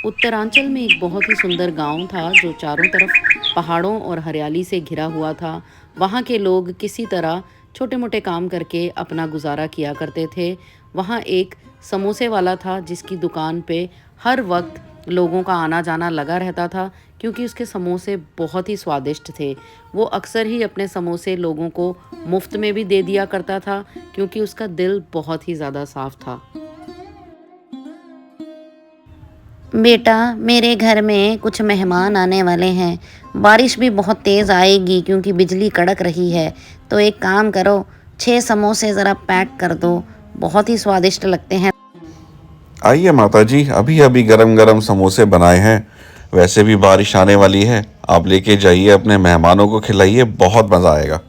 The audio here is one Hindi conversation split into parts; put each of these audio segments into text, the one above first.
उत्तरांचल में एक बहुत ही सुंदर गांव था जो चारों तरफ पहाड़ों और हरियाली से घिरा हुआ था। वहाँ के लोग किसी तरह छोटे मोटे काम करके अपना गुजारा किया करते थे। वहाँ एक समोसे वाला था जिसकी दुकान पे हर वक्त लोगों का आना जाना लगा रहता था, क्योंकि उसके समोसे बहुत ही स्वादिष्ट थे। वो अक्सर ही अपने समोसे लोगों को मुफ्त में भी दे दिया करता था, क्योंकि उसका दिल बहुत ही ज़्यादा साफ था। बेटा, मेरे घर में कुछ मेहमान आने वाले हैं। बारिश भी बहुत तेज़ आएगी क्योंकि बिजली कड़क रही है। तो एक काम करो, 6 समोसे ज़रा पैक कर दो। बहुत ही स्वादिष्ट लगते हैं। आइए माताजी, अभी अभी गरम गरम समोसे बनाए हैं। वैसे भी बारिश आने वाली है, आप लेके जाइए, अपने मेहमानों को खिलाइए, बहुत मज़ा आएगा।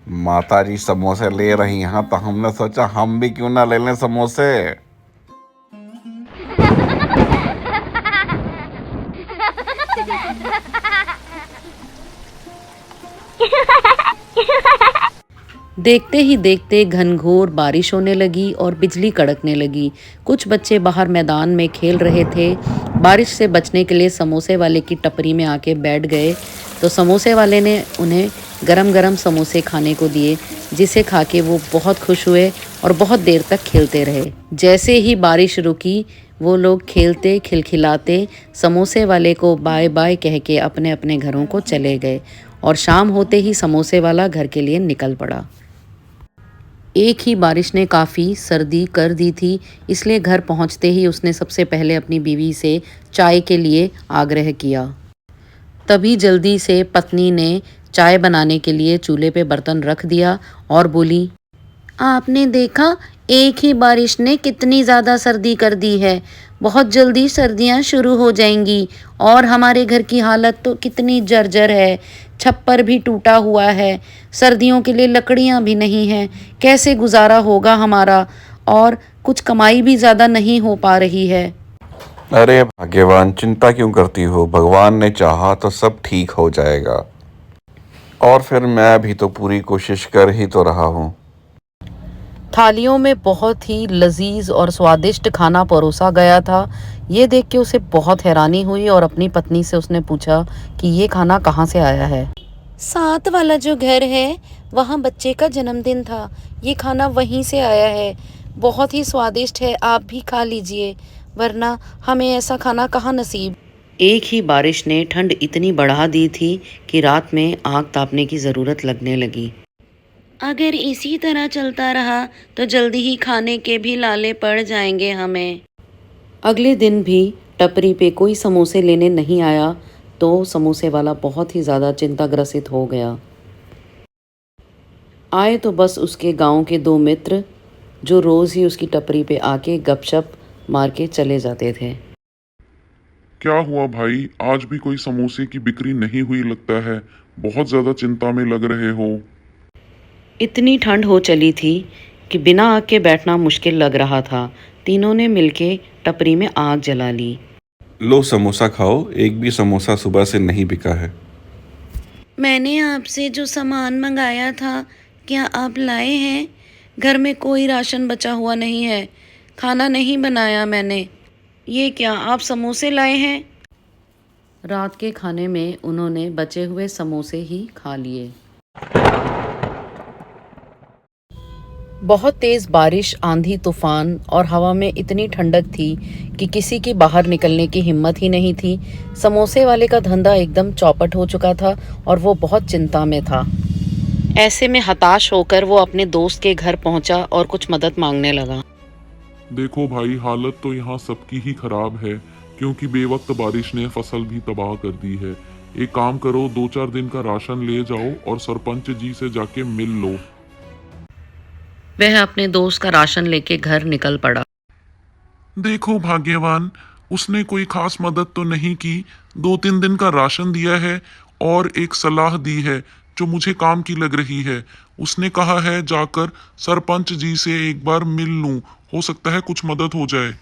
माताजी समोसे ले रही हैं तो हमने सोचा हम भी क्यों ना ले लें समोसे। देखते ही देखते घनघोर बारिश होने लगी और बिजली कड़कने लगी। कुछ बच्चे बाहर मैदान में खेल रहे थे। बारिश से बचने के लिए समोसे वाले की टपरी में आके बैठ गए। तो समोसे वाले ने उन्हें गरम गरम समोसे खाने को दिए, जिसे खा के वो बहुत खुश हुए और बहुत देर तक खेलते रहे। जैसे ही बारिश रुकी, वो लोग खेलते खिलखिलाते समोसे वाले को बाय बाय कह के अपने अपने घरों को चले गए। और शाम होते ही समोसे वाला घर के लिए निकल पड़ा। एक ही बारिश ने काफ़ी सर्दी कर दी थी, इसलिए घर पहुंचते ही उसने सबसे पहले अपनी बीवी से चाय के लिए आग्रह किया। तभी जल्दी से पत्नी ने चाय बनाने के लिए चूल्हे पे बर्तन रख दिया और बोली, आपने देखा, एक ही बारिश ने कितनी ज़्यादा सर्दी कर दी है। बहुत जल्दी सर्दियाँ शुरू हो जाएंगी और हमारे घर की हालत तो कितनी जर्जर है। छप्पर भी टूटा हुआ है। सर्दियों के लिए लकड़ियाँ भी नहीं हैं। कैसे गुजारा होगा हमारा? और कुछ कमाई भी ज़्यादा नहीं हो पा रही है। अरे भाग्यवान, चिंता क्यों करती हो? भगवान ने चाहा तो सब ठीक हो जाएगा। और फिर मैं भी तो पूरी कोशिश कर ही तो रहा हूँ। थालियों में बहुत ही लजीज और स्वादिष्ट खाना परोसा गया था। ये देख के उसे बहुत हैरानी हुई और अपनी पत्नी से उसने पूछा कि ये खाना कहाँ से आया है। साथ वाला जो घर है, वहाँ बच्चे का जन्मदिन था। ये खाना वहीं से आया है। बहुत ही स्वादिष्ट है, आप भी खा लीजिए, वरना हमें ऐसा खाना कहाँ नसीब। एक ही बारिश ने ठंड इतनी बढ़ा दी थी कि रात में आग तापने की ज़रूरत लगने लगी। अगर इसी तरह चलता रहा तो जल्दी ही खाने के भी लाले पड़ जाएंगे हमें। अगले दिन भी टपरी पे कोई समोसे लेने नहीं आया, तो समोसे वाला बहुत ही ज़्यादा चिंताग्रसित हो गया। आए तो बस उसके गांव के दो मित्र, जो रोज़ ही उसकी टपरी पे आके गपशप मार के चले जाते थे। क्या हुआ भाई, आज भी कोई समोसे की बिक्री नहीं हुई लगता है। बहुत ज्यादा चिंता में लग रहे हो। इतनी ठंड हो चली थी कि बिना आग के बैठना मुश्किल लग रहा था। तीनों ने मिलके टपरी में आग जला ली। लो समोसा खाओ, एक भी समोसा सुबह से नहीं बिका है। मैंने आपसे जो सामान मंगाया था, क्या आप लाए हैं? घर में कोई राशन बचा हुआ नहीं है। खाना नहीं बनाया मैंने। ये क्या, आप समोसे लाए हैं? रात के खाने में उन्होंने बचे हुए समोसे ही खा लिए। बहुत तेज़ बारिश, आंधी तूफान और हवा में इतनी ठंडक थी कि किसी की बाहर निकलने की हिम्मत ही नहीं थी। समोसे वाले का धंधा एकदम चौपट हो चुका था और वो बहुत चिंता में था। ऐसे में हताश होकर वो अपने दोस्त के घर पहुंचा और कुछ मदद मांगने लगा। देखो भाई, हालत तो यहाँ सबकी ही खराब है, क्योंकि बेवक्त बारिश ने फसल भी तबाह कर दी है। एक काम करो, 2-4 दिन का राशन ले जाओ और सरपंच जी से जाके मिल लो। वह अपने दोस्त का राशन लेके घर निकल पड़ा। देखो भाग्यवान, उसने कोई खास मदद तो नहीं की। 2-3 दिन का राशन दिया है और एक सलाह दी है जो मुझे काम की लग रही है। उसने कहा है जाकर सरपंच जी से एक बार मिल लूं, हो सकता है कुछ मदद हो जाए।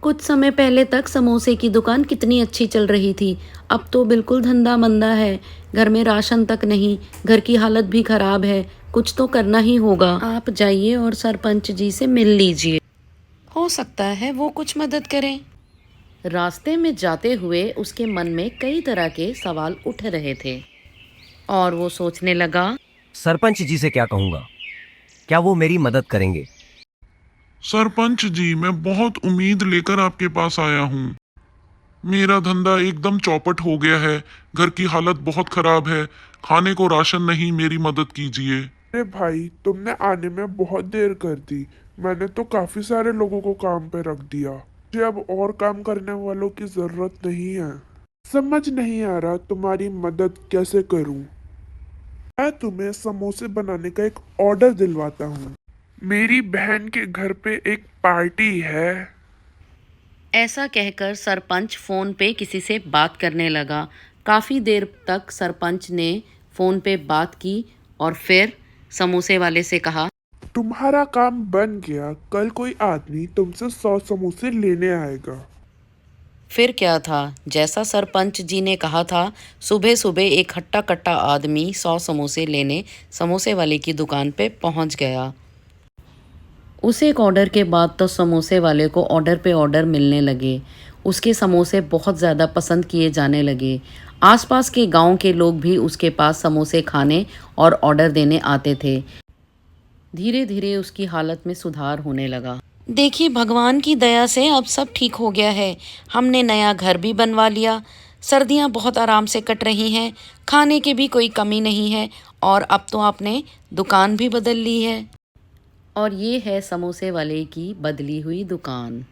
कुछ समय पहले तक समोसे की दुकान कितनी अच्छी चल रही थी। अब तो बिल्कुल धंधा मंदा है। घर में राशन तक नहीं, घर की हालत भी खराब है। कुछ तो करना ही होगा। आप जाइए और सरपंच जी से मिल लीजिए। हो सकता है वो कुछ मदद करें। रास्ते में जाते हुए उसके मन में कई तरह के सवाल उठ रहे थे और वो सोचने लगा, सरपंच जी से क्या कहूँगा? क्या वो मेरी मदद करेंगे? सरपंच जी, मैं बहुत उम्मीद लेकर आपके पास आया हूँ। मेरा धंधा एकदम चौपट हो गया है, घर की हालत बहुत खराब है, खाने को राशन नहीं, मेरी मदद कीजिए। अरे भाई, तुमने आने में बहुत देर कर दी। मैंने तो काफी सारे लोगों को काम पे रख दिया। मुझे अब और काम करने वालों की जरूरत नहीं है। समझ नहीं आ रहा तुम्हारी मदद कैसे करूं। मैं तुम्हें समोसे बनाने का एक ऑर्डर दिलवाता हूँ। मेरी बहन के घर पे एक पार्टी है। ऐसा कहकर सरपंच फोन पे किसी से बात करने लगा। काफ़ी देर तक सरपंच ने फोन पे बात की और फिर समोसे वाले से कहा, तुम्हारा काम बन गया। कल कोई आदमी तुमसे 100 समोसे लेने आएगा। फिर क्या था, जैसा सरपंच जी ने कहा था, सुबह सुबह एक हट्टा कट्टा आदमी 100 समोसे लेने समोसे वाले की दुकान पे पहुंच गया। उस एक ऑर्डर के बाद तो समोसे वाले को ऑर्डर पे ऑर्डर मिलने लगे। उसके समोसे बहुत ज़्यादा पसंद किए जाने लगे। आसपास के गांव के लोग भी उसके पास समोसे खाने और ऑर्डर देने आते थे। धीरे धीरे उसकी हालत में सुधार होने लगा। देखिए, भगवान की दया से अब सब ठीक हो गया है। हमने नया घर भी बनवा लिया। सर्दियाँ बहुत आराम से कट रही हैं। खाने की भी कोई कमी नहीं है और अब तो आपने दुकान भी बदल ली है। और ये है समोसे वाले की बदली हुई दुकान।